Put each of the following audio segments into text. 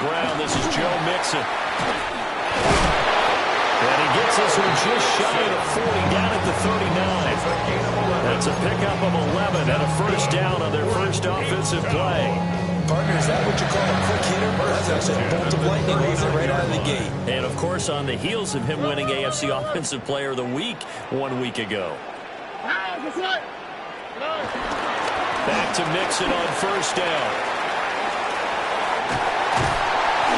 ground. This is Joe Mixon. And he gets this one just shy of the 40, down at the 39. That's a pickup of 11 and a first down on their first offensive play. Partner, is that what you call a quick hitter? That's actually a bolt of lightning, wasn't it, right out of the gate? And, of course, on the heels of him winning AFC Offensive Player of the Week 1 week ago. Back to Mixon on first down.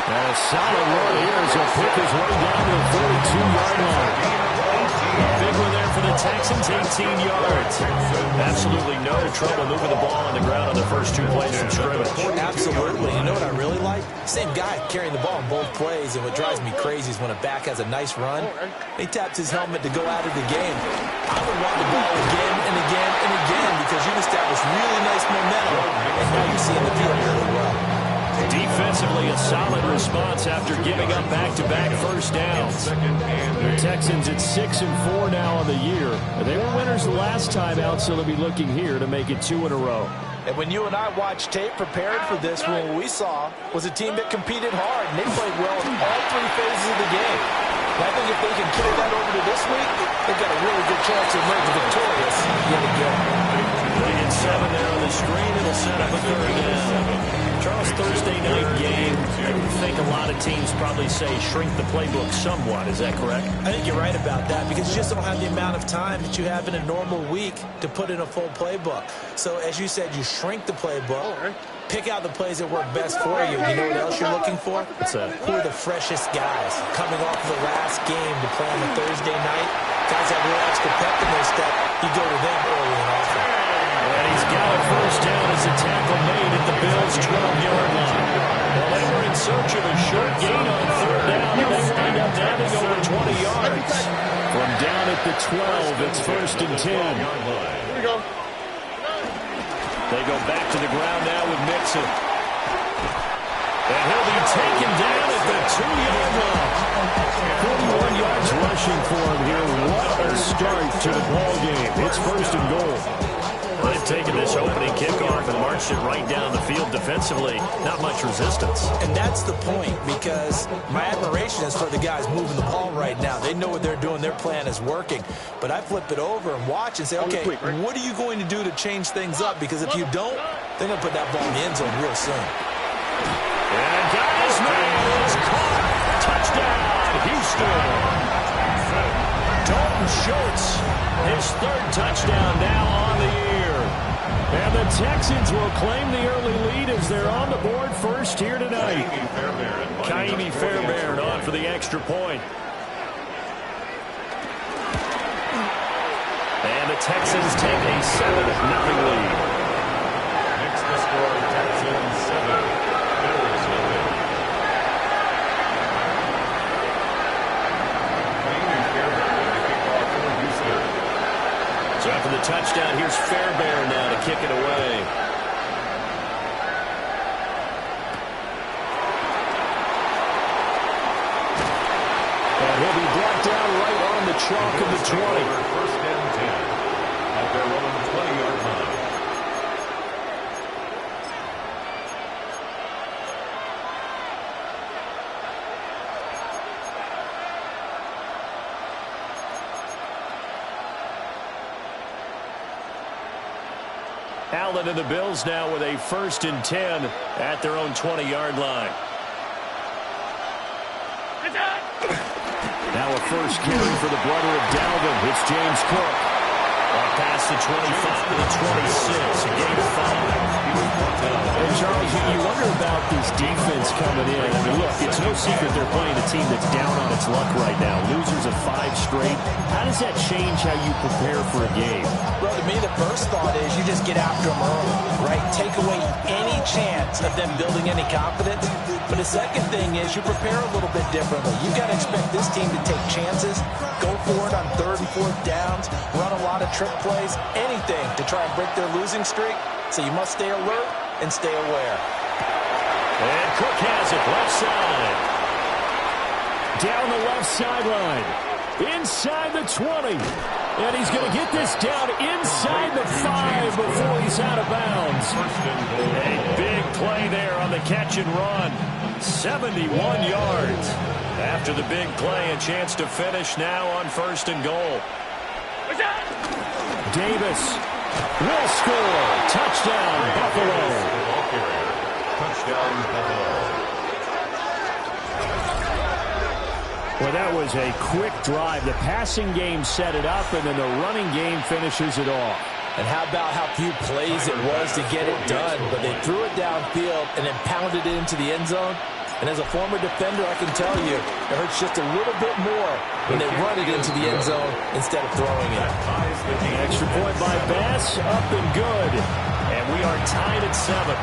And a solid run here as he'll pick his way down to the 42-yard line. Big one there for the Texans, 18 yards. Absolutely no trouble moving the ball on the ground on the first 2 plays from scrimmage. Absolutely. You know what I really like? Same guy carrying the ball in both plays, and what drives me crazy is when a back has a nice run, he taps his helmet to go out of the game. I would want the ball again and again and again because you've established really nice momentum, and now you're seeing the field really well. Defensively, a solid response after giving up back-to-back first downs. The Texans at 6-4 now on the year. They were winners the last time out, so they'll be looking here to make it 2 in a row. And when you and I watched tape prepared for this, what we saw was a team that competed hard, and they played well in all 3 phases of the game. And I think if they can carry that over to this week, they've got a really good chance to emerge victorious yet again. They get 7 there on the screen. It'll set up a third down. Charles, Thursday night game, I think a lot of teams probably say shrink the playbook somewhat. Is that correct? I think you're right about that because you just don't have the amount of time that you have in a normal week to put in a full playbook. So, as you said, you shrink the playbook, pick out the plays that work best for you. You know what else you're looking for? Who are the freshest guys coming off the last game to play on a Thursday night? Guys have real extra pep in their step. You go to them early and often. And he's got a first down as a tackle made at the Bills' 12-yard line. Well, they were in search of a short gain on third down, and they wind up adding over 20 yards. From down at the 12, it's first and 10. Here we go. They go back to the ground now with Mixon. And he'll be taken down at the 2-yard line. 41 yards rushing for him here. What a start to the ball game. It's first and goal. They've taken this opening kickoff and marched it right down the field defensively. Not much resistance. And that's the point, because my admiration is for the guys moving the ball right now. They know what they're doing. Their plan is working. But I flip it over and watch and say, okay, what are you going to do to change things up? Because if you don't, they're going to put that ball in the end zone real soon. And got his man. It's caught. Touchdown, Houston. Dalton Schultz, his 3rd touchdown now on the year. And the Texans will claim the early lead as they're on the board first here tonight. Kaimi Fairbairn on for the extra point. And the Texans take a 7-0 lead. Next to score, Texans 7, Bills 0. So after the touchdown, here's Fairbairn now to kick it away. And he'll be brought down right on the chalk of the 20. First and 10 at their own 20-yard line. Allen and the Bills now with a first and 10 at their own 20-yard line. Now a first carry for the brother of Dalvin. It's James Cook. Past the 25 to the 26. A gain of 5. And Charles, you wonder about this defense coming in. I mean, look, it's no secret they're playing a team that's down on its luck right now. Losers of 5 straight. How does that change how you prepare for a game? Well, to me, the first thought is you just get after them early, right? Take away any chance of them building any confidence. But the second thing is you prepare a little bit differently. You've got to expect this team to take chances, go for it on 3rd and 4th downs, run a lot of trick plays, anything to try and break their losing streak. So you must stay alert and stay aware. And Cook has it left side. Down the left sideline. Inside the 20. And he's going to get this down inside the 5 before he's out of bounds. A big play there on the catch and run. 71 yards. After the big play, a chance to finish now on 1st and goal. Davis will score. Touchdown, Buffalo. Touchdown, Buffalo. Well, that was a quick drive. The passing game set it up, and then the running game finishes it off. And how about how few plays it was to get it done, but they threw it downfield and then pounded it into the end zone. And as a former defender, I can tell you, it hurts just a little bit more when they run it into the end zone instead of throwing it. Extra point by Bass, up and good. And we are tied at 7.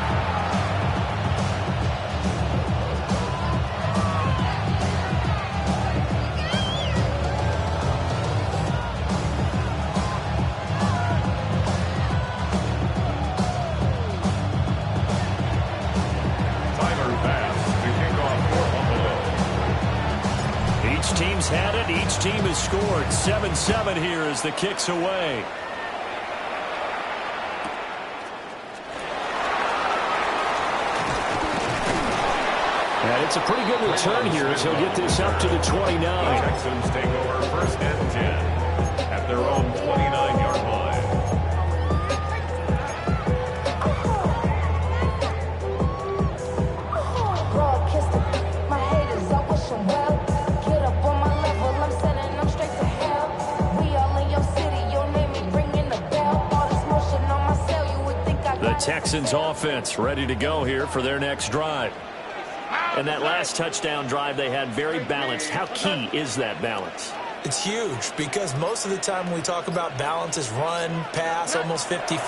Team's had it. Each team has scored. 7-7 here as the kick's away. And it's a pretty good return here as he'll get this up to the 29. The Texans take over 1st and 10 at their own 29-yard line. Texans offense ready to go here for their next drive. And that last touchdown drive they had very balanced. How key is that balance? It's huge because most of the time when we talk about balance is run, pass, almost 50-50.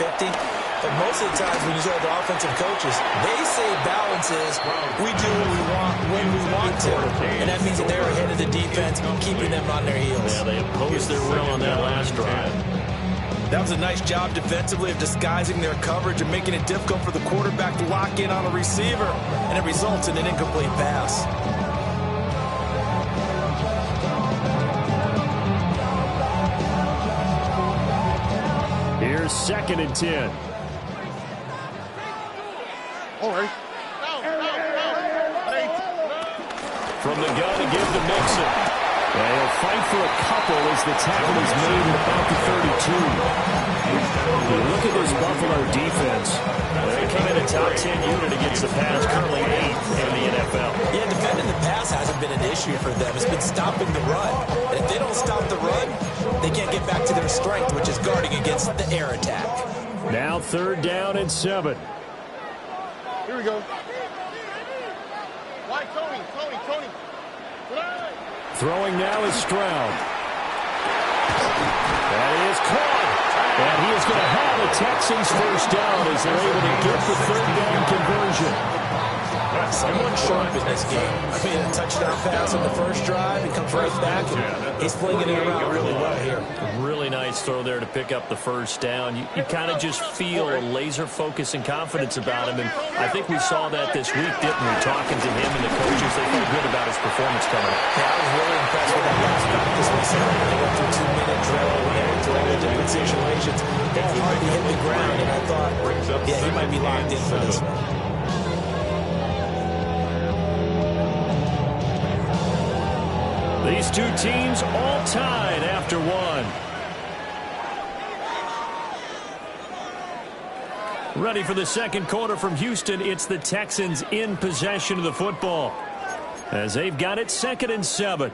But most of the times when you talk to offensive coaches, they say balance is we do what we want when we want to. And that means that they're ahead of the defense, keeping them on their heels. Yeah, they opposed their will on that last drive. That was a nice job defensively of disguising their coverage and making it difficult for the quarterback to lock in on a receiver, and it results in an incomplete pass. Here's 2nd and 10. All right. From the gun to give to Mixon. And he'll fight for a couple as the tackle is made at about the 32. Look at this Buffalo defense. They come in a top 10 unit against the pass, currently 8th in the NFL. Yeah, defending the pass hasn't been an issue for them. It's been stopping the run. And if they don't stop the run, they can't get back to their strength, which is guarding against the air attack. Now 3rd down and 7. Here we go. Why, Tony? Throwing now is Stroud. That is caught. And he is going to have a Texans 1st down as they're able to get the 3rd down conversion. Someone sharp in this game. I mean, a touchdown pass on the first drive. He comes right back, and he's flinging it around really well here. Really nice throw there to pick up the 1st down. You kind of just feel a laser focus and confidence about him, and I think we saw that this week, didn't we? Talking to him and the coaches, they felt good about his performance coming up. Yeah, I was really impressed with that last practice myself. They went through 2-minute drill when they went through all the different situations. Ball hardly hit the ground, and I thought, yeah, he might be locked in for this one. These two teams all tied after 1. Ready for the 2nd quarter from Houston. It's the Texans in possession of the football as they've got it 2nd and 7.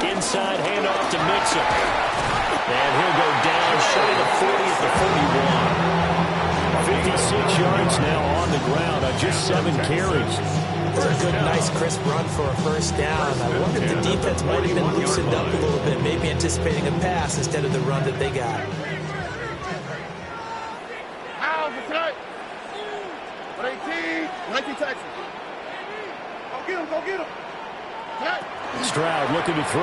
Inside handoff to Mixon. And he'll go down shy of the 40 at the 41. 56 yards now on the ground on just 7 carries. It's a good, nice, crisp run for a 1st down. I wonder if the defense might have been loosened up a little bit, maybe anticipating a pass instead of the run that they got. Stroud looking to throw.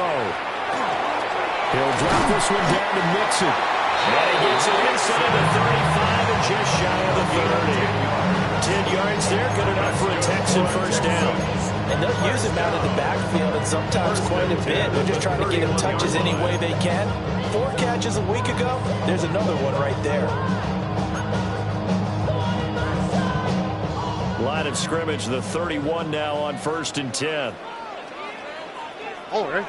He'll drop this one down to Mixon. And he gets it inside the 35 and just shy of the 30. 10 yards there, good enough for a Texan first down. And they'll use him out of the backfield, and sometimes quite a bit. They're just trying to get him touches any way they can. 4 catches a week ago. There's another one right there. Line of scrimmage, the 31 now on 1st and 10. All right.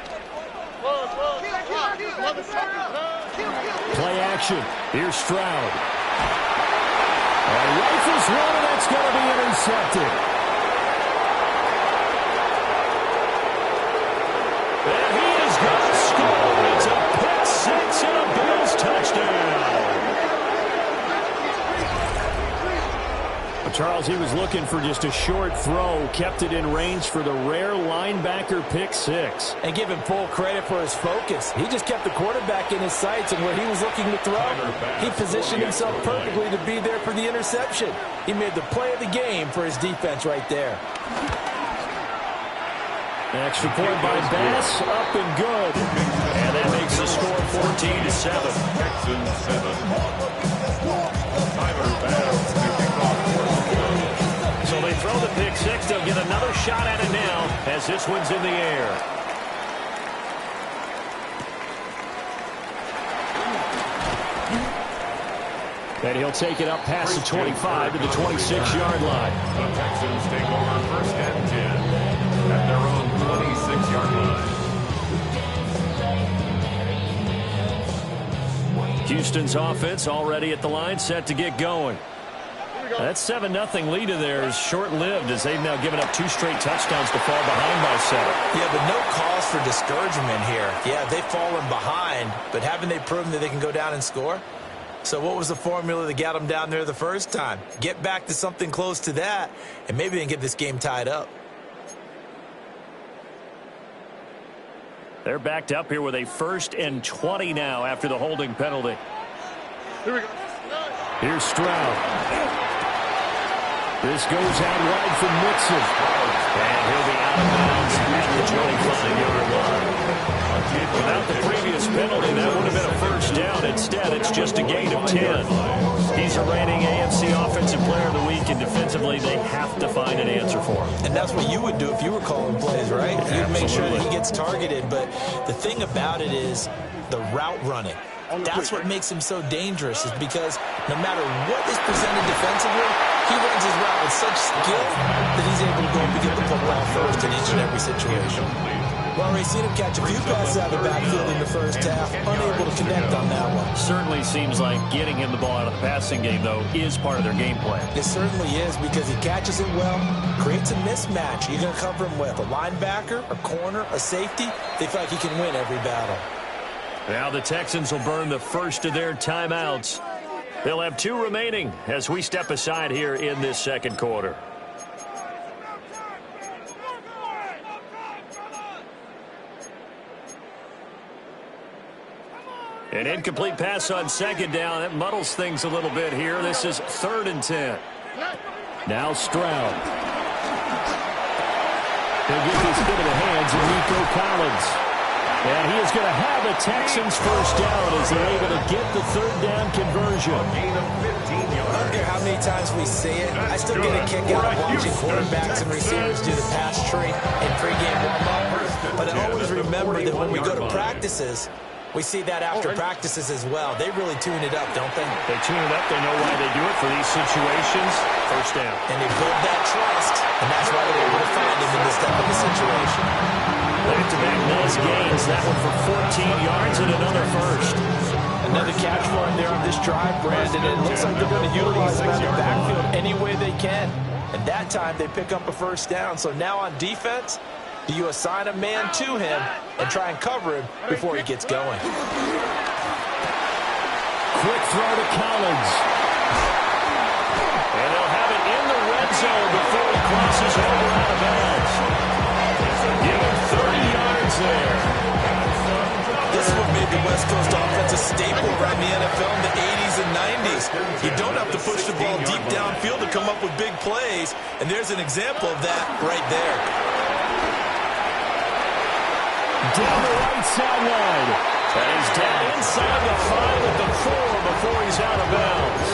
Play action. Here's Stroud. Rifles one, and that's going to be intercepted. And he is going to score. It's a pick six and a Bills touchdown. Charles, he was looking for just a short throw, kept it in range for the rare linebacker pick six. And give him full credit for his focus. He just kept the quarterback in his sights, and where he was looking to throw, he positioned himself perfectly to be there for the interception. He made the play of the game for his defense right there. Extra point by Bass, up and good. And that makes the score 14-7. Texans 7. Tyler Bass to kick off. So they throw the pick six. They'll get another shot at it now as this one's in the air. And he'll take it up past the 25 to the 26-yard line. The Texans take over 1st and 10 at their own 26-yard line. Houston's offense already at the line, set to get going. That 7-0 lead of theirs short-lived as they've now given up 2 straight touchdowns to fall behind by 7. Yeah, but no cause for discouragement here. Yeah, they've fallen behind, but haven't they proven that they can go down and score? So what was the formula that got them down there the first time? Get back to something close to that, and maybe they can get this game tied up. They're backed up here with a 1st and 20 now after the holding penalty. Here we go. Here's Stroud. This goes out wide for Mixon. And he'll be out of bounds at the 25-yard line. Without the previous penalty, that would have been a first down. Instead, it's just a gain of 10. He's a reigning AFC Offensive Player of the Week, and defensively, they have to find an answer for him. And that's what you would do if you were calling plays, right? You'd make sure that he gets targeted. But the thing about it is the route running. That's what makes him so dangerous, is because no matter what is presented defensively, he runs his route with such skill that he's able to go and get the football first in each and every situation. Well, we've seen him catch a few passes out of the backfield in the first half, unable to connect on that one. Certainly seems like getting him the ball out of the passing game, though, is part of their game plan. It certainly is, because he catches it well, creates a mismatch. You're going to cover him with a linebacker, a corner, a safety. They feel like he can win every battle. Now the Texans will burn the first of their timeouts. They'll have 2 remaining as we step aside here in this second quarter. An incomplete pass on second down. That muddles things a little bit here. This is 3rd and 10. Now Stroud. He'll get this into the hands of Nico Collins. And he is going to have a Texans first down as they're able to get the 3rd down conversion. Gain of 15 yards. I don't care how many times we say it, I still get a kick out of watching quarterbacks and receivers do the pass tree in pregame warm-up. But I always remember that when we go to practices, we see that after practices as well. They really tune it up, don't they? They tune it up. They know why they do it for these situations. First down. And they build that trust, and that's why they're able to find him in this type of a situation. Back-to-back nice gains. That one for 14 yards and another first. Another catch for him there on this drive, Brandon. It looks like they're going to utilize him out of the backfield any way they can. And that time they pick up a first down. So now on defense, do you assign a man to him and try and cover him before he gets going? Quick throw to Collins. And they'll have it in the red zone before he crosses over out of bounds. Give him 30 yards there. This is what made the West Coast offense a staple around the NFL in the 80s and 90s. You don't have to push the ball deep downfield to come up with big plays, and there's an example of that right there. Down the right sideline. And he's down inside the 5 at the 4. He's out of bounds.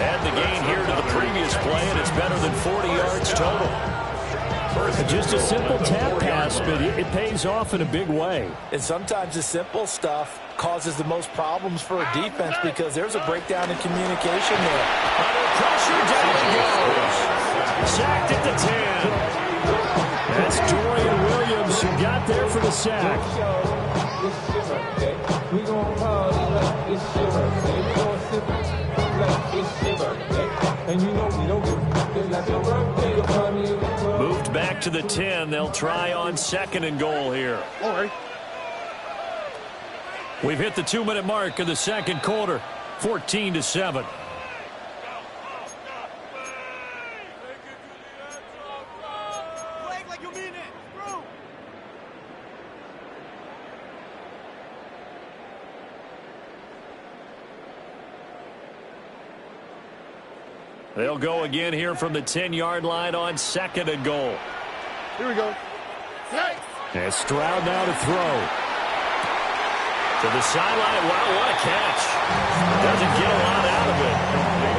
Add the gain here to the previous play, and it's better than 40 yards total. Just a simple tap pass, but it pays off in a big way. And sometimes the simple stuff causes the most problems for a defense because there's a breakdown in communication there. Under pressure, down he goes. Sacked at the 10. That's Dorian Williams who got there for the sack. Moved back to the 10. They'll try on 2nd and goal here. All right. We've hit the 2-minute mark of the second quarter. 14-7. They'll go again here from the 10-yard line on 2nd and goal. Here we go. And Stroud now to throw. To the sideline. Wow, what a catch. Doesn't get a lot out of it,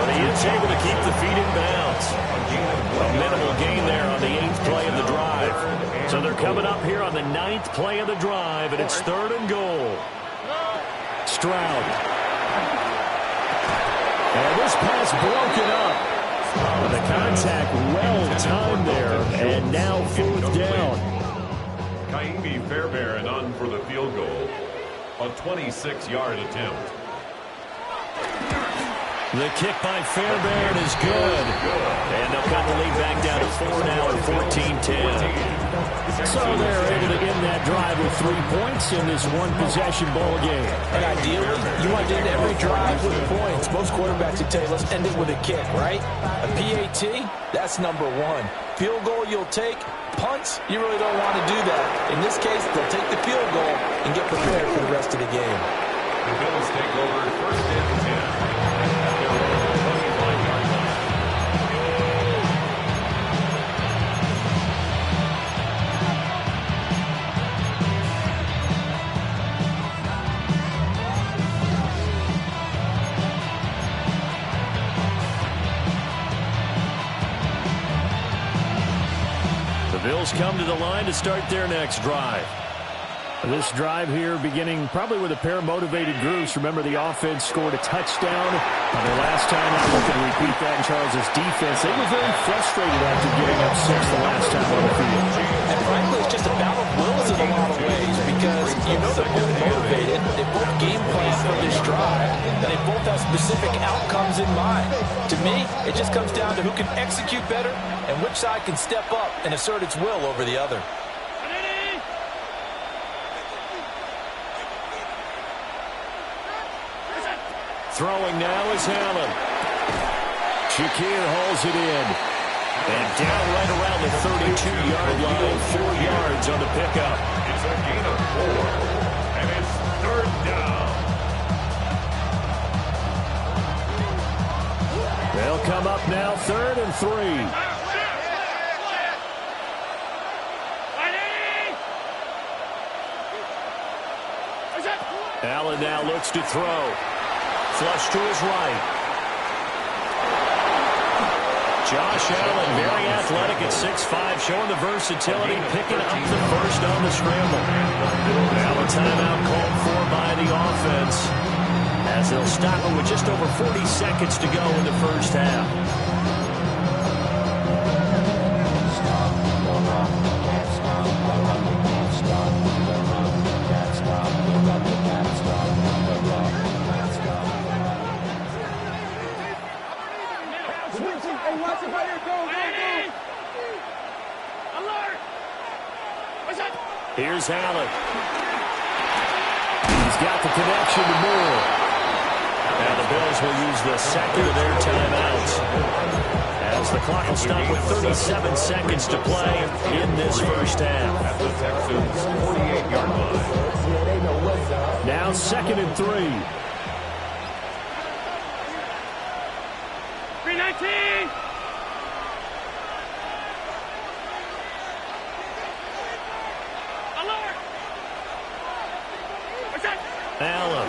but he is able to keep the feet in bounds. A minimal gain there on the 8th play of the drive. So they're coming up here on the 9th play of the drive, and it's 3rd and goal. Stroud. And this pass broken up. The contact well timed there, and now 4th down. Kaimi Fairbairn on for the field goal. A 26-yard attempt. The kick by Fairbairn is good. And they'll cut the lead back down to 4 now at 14-10. So they're able to end that drive with 3 points in this one-possession ball game. And ideally, you want to end every drive with points. Most quarterbacks would tell you, let's end it with a kick, right? A PAT, that's number 1. Field goal you'll take. Punts, you really don't want to do that. In this case, they'll take the field goal and get prepared for the rest of the game. The Bills take over 1st and 10 at their own 25-yard line. Bills come to the line to start their next drive. This drive here beginning probably with a pair of motivated groups. Remember, the offense scored a touchdown. The last time out, we can repeat that in Charles' defense. They were very frustrated after getting up 6 the last time on the field. And frankly, it's just a battle of wills in a lot of ways because you know they're both motivated. They both game plan for this drive, and they both have specific outcomes in mind. To me, it just comes down to who can execute better and which side can step up and assert its will over the other. Throwing now is Allen. Shakir hauls it in. And down right around the 32-yard line. 4 yards on the pickup. It's a gain of 4. And it's 3rd down. They'll come up now 3rd and 3. Allen now looks to throw. Flush to his right. Josh Allen, very athletic at 6'5", showing the versatility, picking up the first on the scramble. Now a timeout called for by the offense, as they'll stop it with just over 40 seconds to go in the first half. Here's Allen. He's got the connection to Moore. Now the Bills will use the second of their timeouts, as the clock will stop with 37 seconds to play in this first half. At the Texans' 48-yard line. Now 2nd and 3. 319. Allen.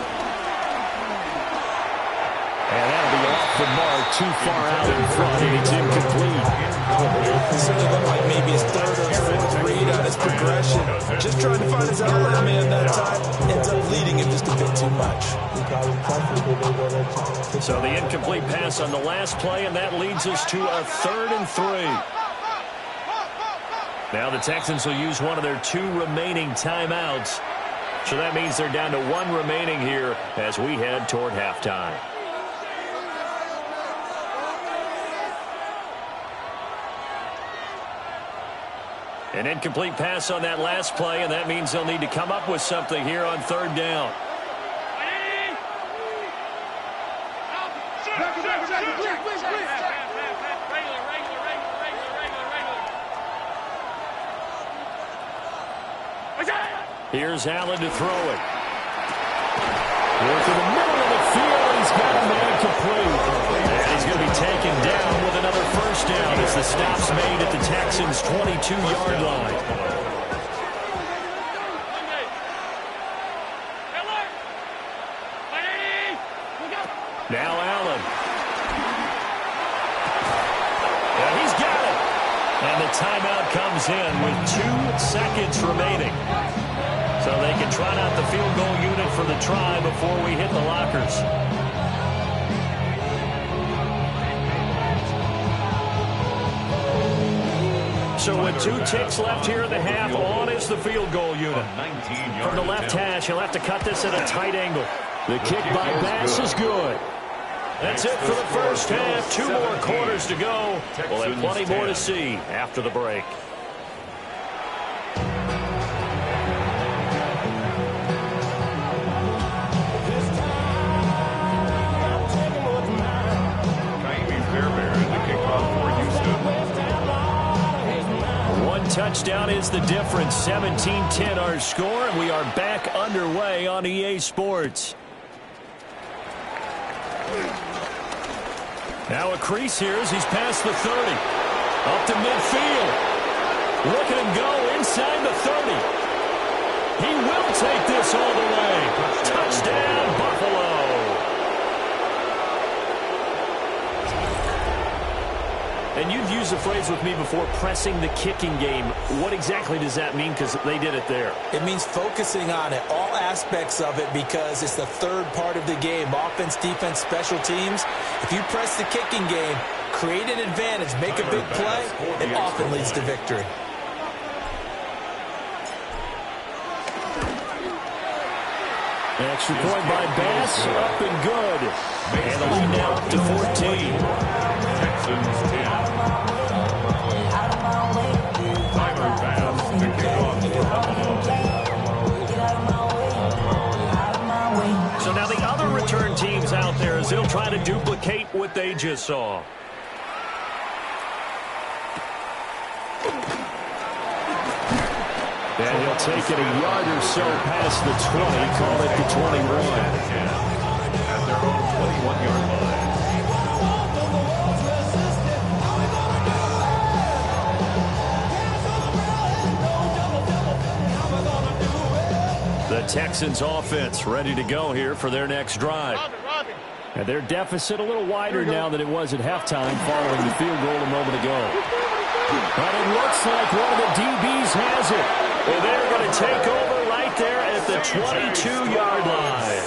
too far out in front, and it's incomplete. It certainly looked like maybe his third or fourth read on his progression. Just trying to find his outlet man that time. Ends up leading him just a bit too much. So the incomplete pass on the last play, and that leads us to a 3rd and 3. Now the Texans will use one of their 2 remaining timeouts. So that means they're down to 1 remaining here as we head toward halftime. An incomplete pass on that last play, and that means they'll need to come up with something here on 3rd down. Here's Allen to throw it. Work in the middle of the field. He's got a man complete. And he's going to be taken down with another 1st down as the stop's made at the Texans' 22-yard line. Now Allen. And he's got it. And the timeout comes in with 2 seconds remaining. So they can trot out the field goal unit for the try before we hit the lockers. So with 2 ticks left here in the half, on is the field goal unit. From the left hash, he'll have to cut this at a tight angle. The kick by Bass is good. That's it for the first half. 2 more quarters to go. We'll have plenty more to see after the break. Touchdown is the difference. 17-10 our score, and we are back underway on EA Sports. Now a crease here as he's past the 30. Up to midfield. Look at him go inside the 30. He will take this all the way. Touchdown, Buffalo. And you've used the phrase with me before, pressing the kicking game. What exactly does that mean? Because they did it there. It means focusing on it, all aspects of it, because it's the 3rd part of the game. Offense, defense, special teams. If you press the kicking game, create an advantage, make a big play, it often leads to victory. Extra point by Bass, up and good. And the lead now up to 14. Texans 10. So now the other return teams out there as they'll try to duplicate what they just saw. And he'll take it a yard or so past the 20, call it the 21. At their own 21-yard line. The Texans offense ready to go here for their next drive. And their deficit a little wider now than it was at halftime following the field goal a moment ago. But it looks like one of the DBs has it. And they're going to take over right there at the 22-yard line.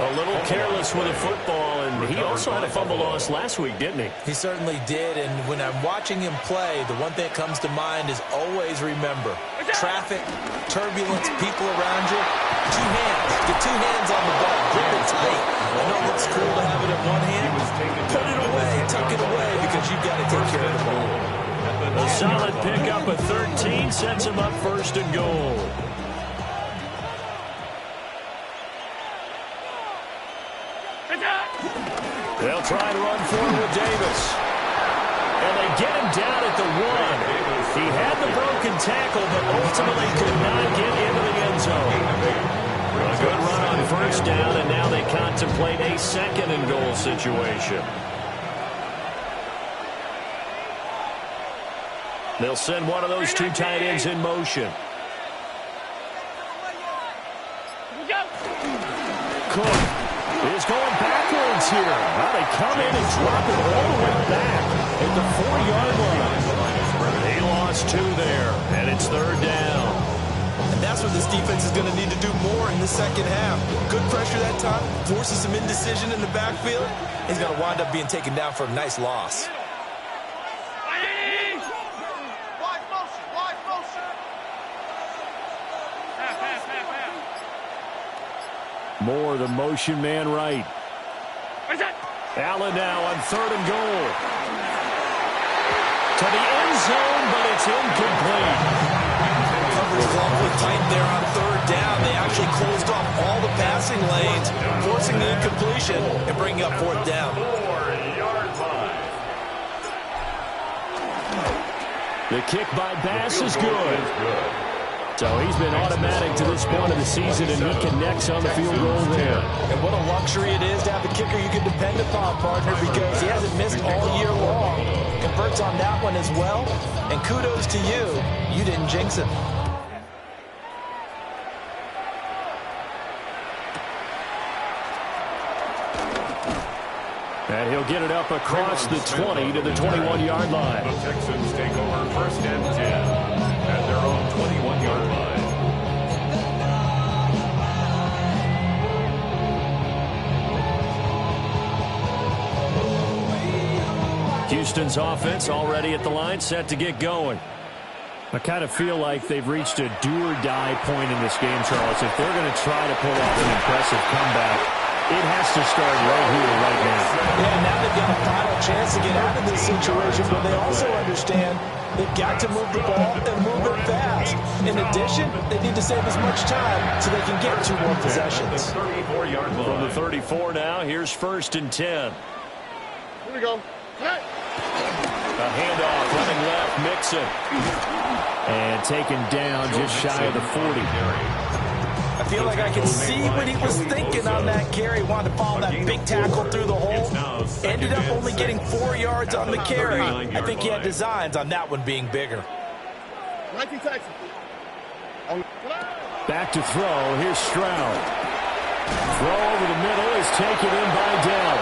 A little careless with a football, and he also had a fumble loss last week, didn't he? He certainly did, and when I'm watching him play, the one thing that comes to mind is always remember, traffic, turbulence, people around you, 2 hands. Get 2 hands on the ball. Grip it tight. I know it looks cool to have it in one hand. Put it away, tuck it away, because you've got to take care of the ball. A solid pickup of 13 sets him up 1st and goal. They'll try to run forward with Davis. And they get him down at the 1. He had the broken tackle, but ultimately could not get into the end zone. A good run on 1st down, and now they contemplate a 2nd and goal situation. They'll send one of those 2 tight ends in motion. Cook is going backwards. yards here. Well, they come in and drop it all the way back at the 4-yard line. They lost 2 there, and it's 3rd down. And that's what this defense is going to need to do more in the second half. Good pressure that time, forces some indecision in the backfield. He's going to wind up being taken down for a nice loss. Moore, the motion man right. Allen now on 3rd and goal. To the end zone, but it's incomplete. Coverage is awfully tight there on 3rd down. They actually closed off all the passing lanes, forcing the incompletion and bringing up 4th down. 4-yard line. The kick by Bass is good. So he's been automatic to this point of the season, and he connects on the field goal there. And what a luxury it is to have a kicker you can depend upon, partner, because he hasn't missed all year long. Converts on that one as well. And kudos to you. You didn't jinx him. And he'll get it up across the 20 to the 21-yard line. The Texans take over 1st and 10 at their own 21-yard line. Houston's offense already at the line, set to get going. I kind of feel like they've reached a do-or-die point in this game, Charles. If they're going to try to pull off an impressive comeback, it has to start right here, right now. Yeah, now they've got a final chance to get out of this situation, but they also understand they've got to move the ball and move it fast. In addition, they need to save as much time so they can get 2 more possessions. 34-yard line. From the 34 now, here's 1st and 10. Here we go. A handoff, running left, Mixon. And taken down just shy of the 40. I feel like I can see what he was thinking on that carry. Wanted to follow that big tackle through the hole. Ended up only getting 4 yards on the carry. I think he had designs on that one being bigger. Back to throw. Here's Stroud. Throw over the middle is taken in by Dell.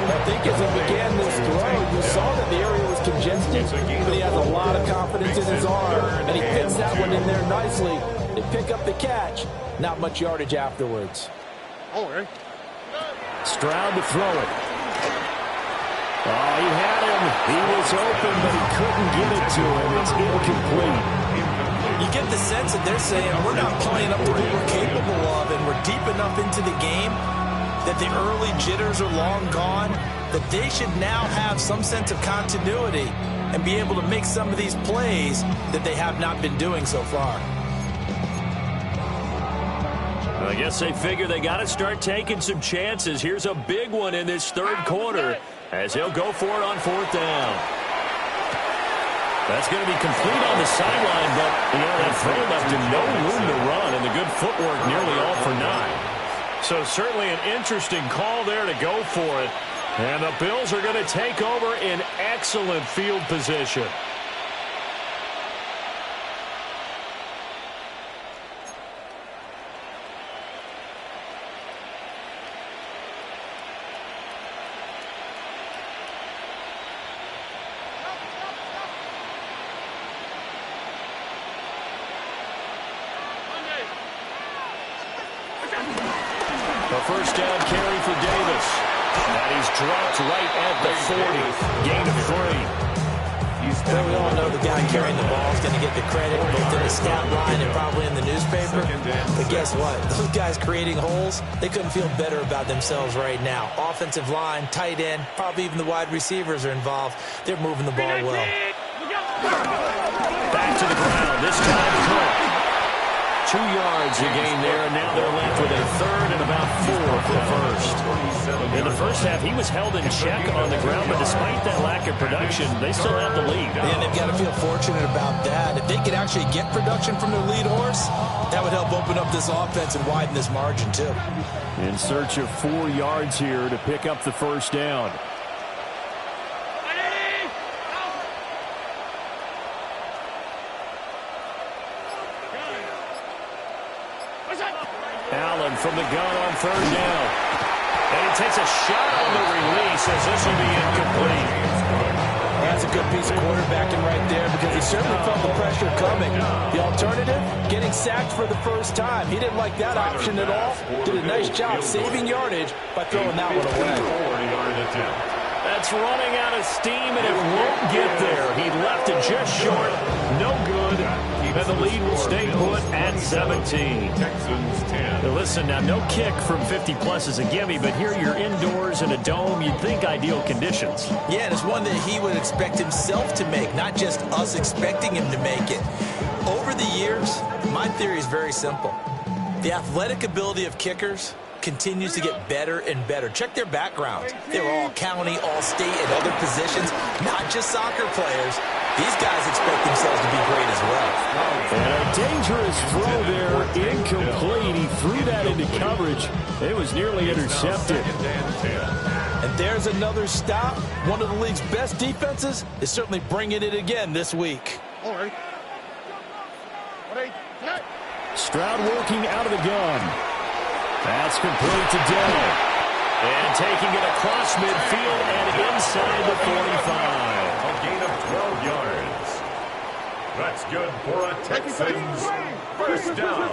I think as he began this throw, you saw that the area was congested, but he has a lot of confidence in his arm, and he fits that one in there nicely. They pick up the catch. Not much yardage afterwards. Stroud to throw it. Oh, he had him. He was open, but he couldn't get it to him. It's incomplete. You get the sense that they're saying we're not playing up to what we're capable of, and we're deep enough into the game that the early jitters are long gone, that they should now have some sense of continuity and be able to make some of these plays that they have not been doing so far. I guess they figure they got to start taking some chances. Here's a big one in this 3rd quarter as he'll go for it on 4th down. That's going to be complete on the sideline, but that throw left him no room to run, and the good footwork nearly all for 9. So certainly an interesting call there to go for it. And the Bills are going to take over in excellent field position. A 1st down carry for Davis. And he's dropped right at the 40. Gain of 3. Well, we all know the guy carrying the ball is going to get the credit both in the stat line and probably in the newspaper. But guess what? Those guys creating holes, they couldn't feel better about themselves right now. Offensive line, tight end, probably even the wide receivers are involved. They're moving the ball well. Back to the ground. This time Cook. 2 yards a gain there, and now they're left with a 3rd and about 4 for the 1st. In the first half, he was held in check on the ground, but despite that lack of production, they still have the lead. And they've got to feel fortunate about that. If they could actually get production from their lead horse, that would help open up this offense and widen this margin, too. In search of 4 yards here to pick up the 1st down. Allen from the gun on 3rd down. And he takes a shot on the release as this will be incomplete. That's a good piece of quarterbacking right there because he certainly felt the pressure coming. The alternative, getting sacked for the first time. He didn't like that option at all. Did a nice job saving yardage by throwing that one away. 40-yard attempt. That's running out of steam, and it won't get there. He left it just short. No good. And the lead will stay put at 17. Texans 10. Now listen, now no kick from 50-plus is a gimme, but here you're indoors in a dome. You'd think ideal conditions. Yeah, and it's one that he would expect himself to make, not just us expecting him to make it. Over the years, my theory is very simple. The athletic ability of kickers continues to get better and better. Check their background. They were all county, all state, and other positions, not just soccer players. These guys expect themselves to be great as well. And a dangerous throw there, incomplete. He threw that into coverage. It was nearly intercepted. And there's another stop. One of the league's best defenses is certainly bringing it again this week. Stroud working out of the gun. That's complete to Dell. And taking it across midfield and inside the 45. A gain of 12 yards. That's good for a Texans first down.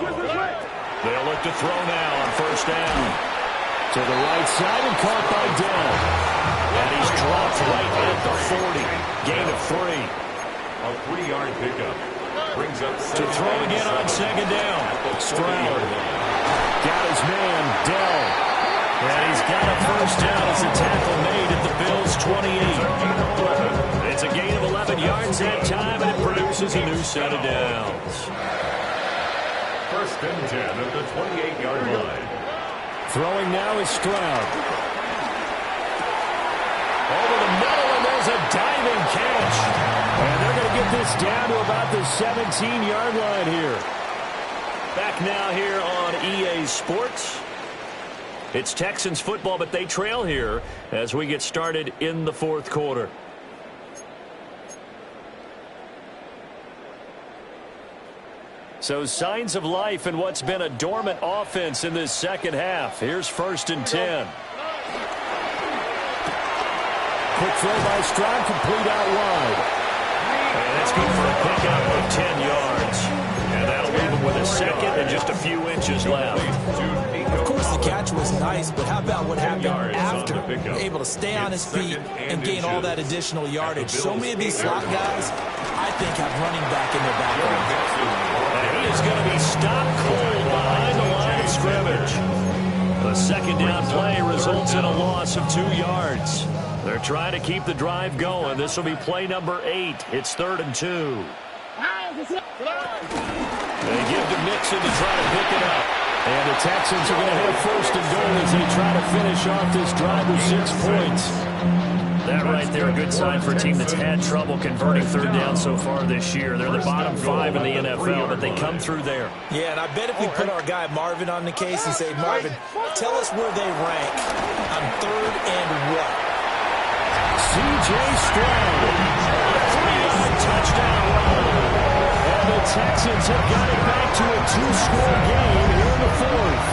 They'll look to throw now on first down. To the right side and caught by Dell. And he's dropped right at the 40. Gain of 3. A 3-yard pickup. Brings up To throw again on second down. Stroud. Got his man, Dell. And he's got a first down as a tackle made at the Bills' 28. It's a gain of 11 yards that time, and it produces a new set of downs. First and 10 at the 28-yard line. Throwing now is Stroud. Over the middle, and there's a diving catch. And they're going to get this down to about the 17-yard line here. Back now here on EA Sports. It's Texans football, but they trail here as we get started in the fourth quarter. So signs of life in what's been a dormant offense in this second half. Here's first and 10. Quick throw by Stroud, complete out wide. And that's good for a pickup of 10 yards. And that'll leave him with a second and just a few inches left. Of course, the catch was nice, but how about what happened after? Able to stay on his feet and gain all that additional yardage. So many of these slot guys, I think, have running back in their background. And he is going to be stopped cold behind the line of scrimmage. The second down play results in a loss of 2 yards. They're trying to keep the drive going. This will be play number 8. It's 3rd and 2. They give to Mixon to try to pick it up. And the Texans are going to have first and goal as they try to finish off this drive with 6 points. That right there, a good sign for a team that's had trouble converting third down so far this year. They're the bottom 5 in the NFL, but they come through there. Yeah, and I bet if we put our guy Marvin on the case and say, Marvin, tell us where they rank on 3rd and what? C.J. Stroud, a 3-yard touchdown run. And the Texans have got it back to a 2-score game here in the 4th.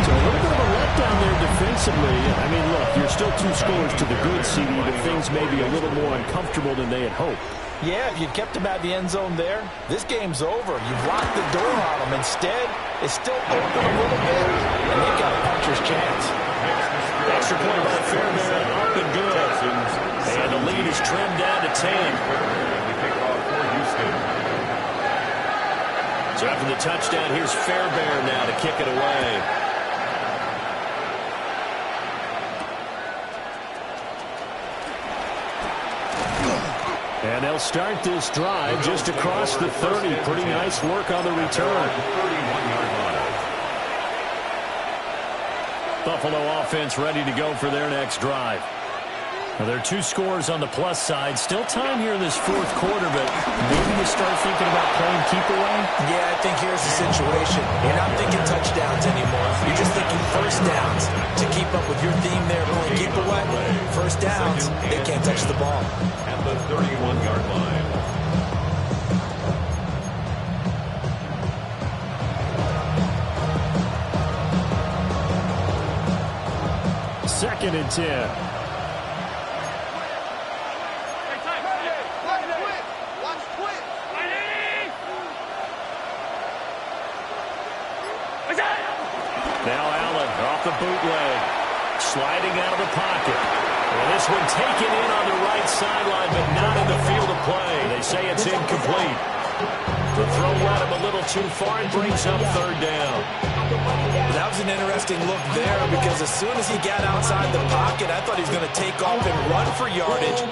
So a little bit of a letdown there defensively. I mean, look, you're still 2 scores to the good, CD, but things may be a little more uncomfortable than they had hoped. Yeah, if you'd kept him out of the end zone there, this game's over. You've locked the door on him. Instead, it's still open a little bit, and they've got a puncher's chance. Extra point by Fairbairn, up and good. And the lead is trimmed down to 10. So after the touchdown, here's Fairbairn now to kick it away. And they'll start this drive just across the 30. Pretty nice work on the return. Buffalo offense ready to go for their next drive. Now, there are 2 scores on the plus side. Still time here in this 4th quarter, but maybe you start thinking about playing keep away? Yeah, I think here's the situation. You're not thinking touchdowns anymore. You're just thinking first downs. To keep up with your theme there, playing keep away, first downs, they can't touch the ball. At the 31-yard line. 2nd and 10. Now Allen off the bootleg, sliding out of the pocket. Well, this one taken in on the right sideline, but not in the field of play. They say it's incomplete. The throw led him a little too far and brings up 3rd down. That was an interesting look there because as soon as he got outside the pocket, I thought he was going to take off and run for yardage.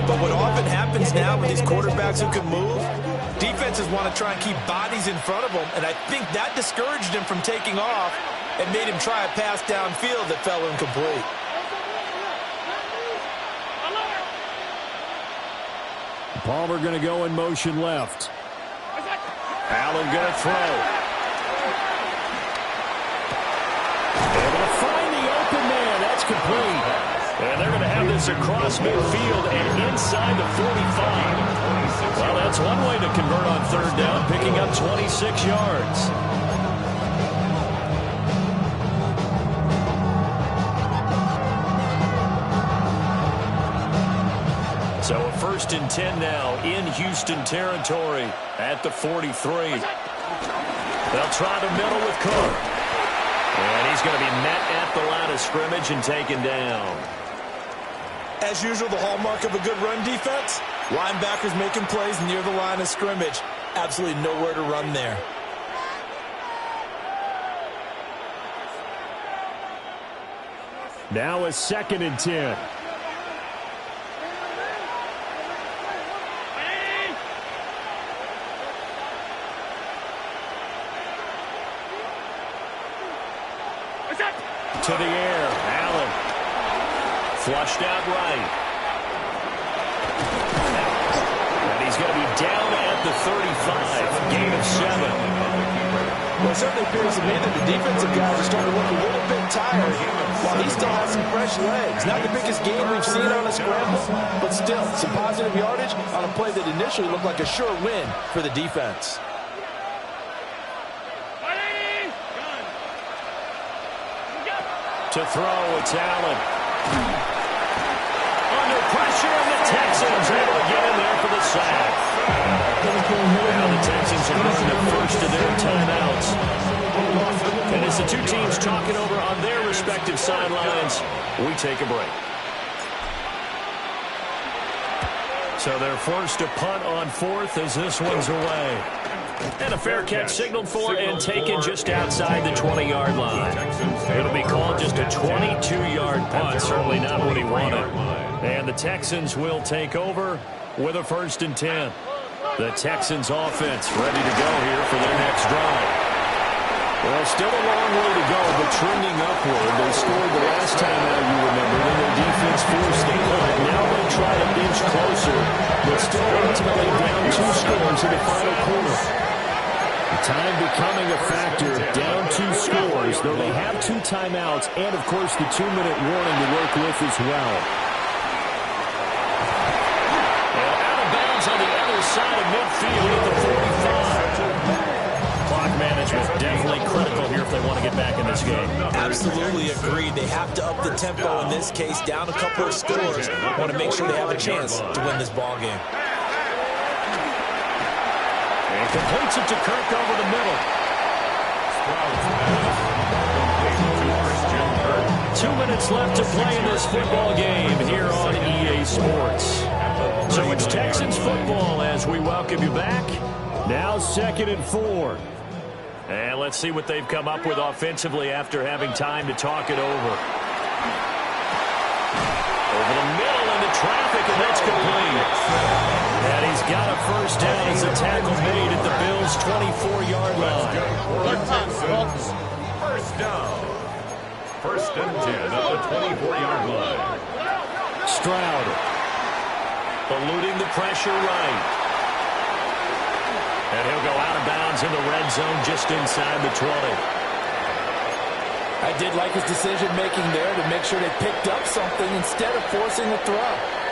But what often happens now with these quarterbacks who can move, defenses want to try and keep bodies in front of them, and I think that discouraged him from taking off and made him try a pass downfield that fell incomplete. Palmer going to go in motion left. Allen going to throw. Able to find the open man. That's complete. And they're going to have this across midfield and inside the 45. Well, that's one way to convert on 3rd down, picking up 26 yards. So a 1st and 10 now in Houston territory at the 43. They'll try the middle with Cook. And he's going to be met at the line of scrimmage and taken down. As usual, the hallmark of a good run defense, linebackers making plays near the line of scrimmage. Absolutely nowhere to run there. Now a 2nd and 10. To the air, Allen. Flushed out right. And he's going to be down at the 35. Gain of 7. Well, it certainly appears to me that the defensive guys are starting to look a little bit tired while he still has some fresh legs. Not the biggest gain we've seen on a scramble, but still some positive yardage on a play that initially looked like a sure win for the defense. To throw, it's Allen. Under pressure, and the Texans able to get in there for the sack. Now the Texans are looking at first of their timeouts. And as the two teams talking over on their respective sidelines, we take a break. So they're forced to punt on 4th as this one's away. And a fair catch signaled for and taken just outside the 20-yard line. It'll be called just a 22-yard punt, certainly not what he wanted. And the Texans will take over with a 1st and 10. The Texans offense ready to go here for their next drive. Well, still a long way to go, but trending upward. They scored the last time out, you remember, then their defense forced the punt. Now they try to inch closer, but still ultimately down 2 scores in the final quarter. Time becoming a factor, down 2 scores, though they have 2 timeouts and, of course, the 2-minute warning to work with as well. And out of bounds on the other side of midfield at the 45. Clock management definitely critical here if they want to get back in this game. Absolutely agreed. They have to up the tempo in this case, down a couple of scores. Want to make sure they have a chance to win this ball game. And completes it to Kirk over the middle. 2 minutes left to play in this football game here on EA Sports. So it's Texans football as we welcome you back. Now 2nd and 4. And let's see what they've come up with offensively after having time to talk it over. Over the middle into traffic, and that's complete. And he's got a 1st down as the tackle made at the Bills' 24-yard line. 1st down. 1st and 10 at the 24-yard line. Stroud eluding the pressure right. And he'll go out of bounds in the red zone just inside the 20. I did like his decision-making there to make sure they picked up something instead of forcing the throw.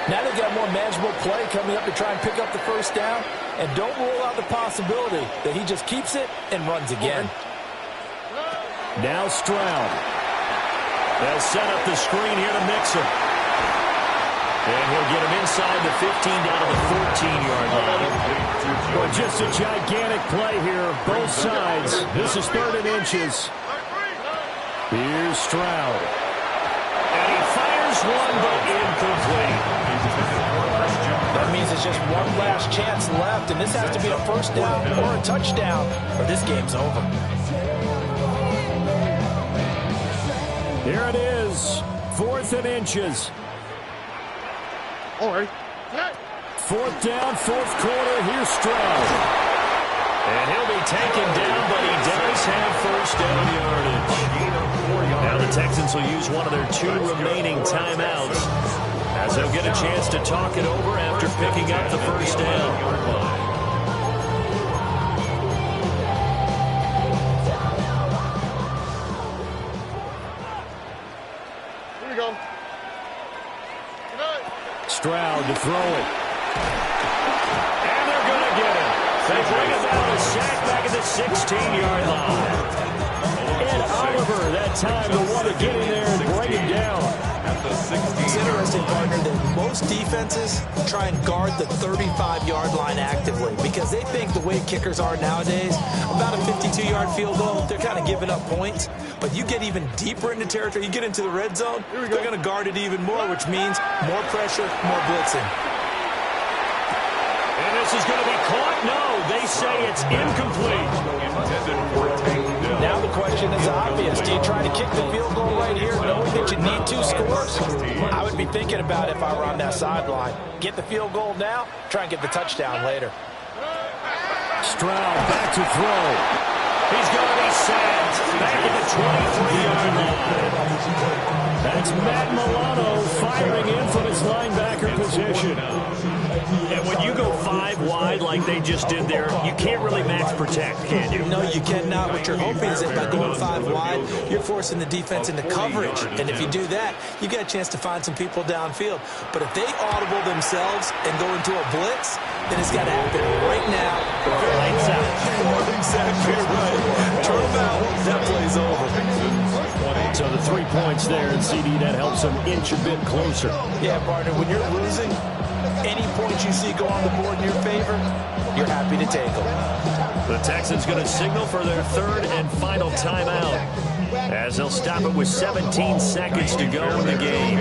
Now they've got more manageable play coming up to try and pick up the 1st down, and don't rule out the possibility that he just keeps it and runs again. Now Stroud. They'll set up the screen here to Mixon. And he'll get him inside the 15 down to the 14-yard line. Well, just a gigantic play here, both sides. This is 3rd and inches. Here's Stroud. And he fires one, but incomplete. That means it's just one last chance left, and this has to be a first down or a touchdown, or this game's over. Here it is, 4th and inches. All right. 4th down, 4th quarter. Here's Stroud. And he'll be taken down, but he does have first down yardage. Now the Texans will use one of their 2 remaining timeouts, as they'll get a chance to talk it over after picking up the first down. Here we go. Stroud to throw it. And they're going to get him. They bring him down, a sack back at the 16-yard line. And Oliver, that time, the one to get in there and bring him down. It's interesting, partner, that most defenses try and guard the 35-yard line actively because they think the way kickers are nowadays, about a 52-yard field goal, they're kind of giving up points. But you get even deeper into territory, you get into the red zone, they're going to guard it even more, which means more pressure, more blitzing. And this is going to be caught. No, they say it's incomplete. Now the question is obvious. Do you try to kick the field goal right here knowing that you need 2 scores? I would be thinking about it if I were on that sideline. Get the field goal now, try and get the touchdown later. Stroud back to throw. He's going to be sacked back at the 23-yard line. That's Matt Milano firing in from his linebacker position. And when you go 5 wide like they just did there, you can't really max protect, can you? No, you cannot. What you're hoping is that by going 5 wide, you're forcing the defense into coverage. And if you do that, you get a chance to find some people downfield. But if they audible themselves and go into a blitz, then it's got to happen right now. Lights out. Exactly right. Turn them out. That play's over. So the 3 points there, and CD, that helps them inch a bit closer. Yeah, partner, when you're losing, any points you see go on the board in your favor, you're happy to take them. The Texans going to signal for their 3rd and final timeout, as they'll stop it with 17 seconds to go in the game.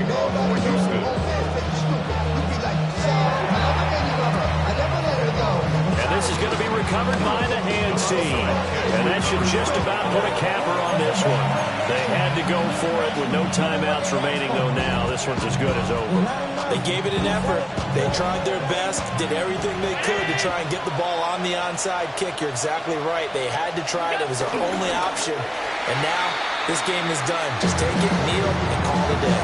And this is going to be recovered by the hands team. And that should just about put a capper on this one. They had to go for it with no timeouts remaining, though now. This one's as good as over. They gave it an effort. They tried their best, did everything they could to try and get the ball on the onside kick. You're exactly right. They had to try it. It was their only option. And now this game is done. Just take it, kneel, and call it a day.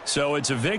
So it's a victory.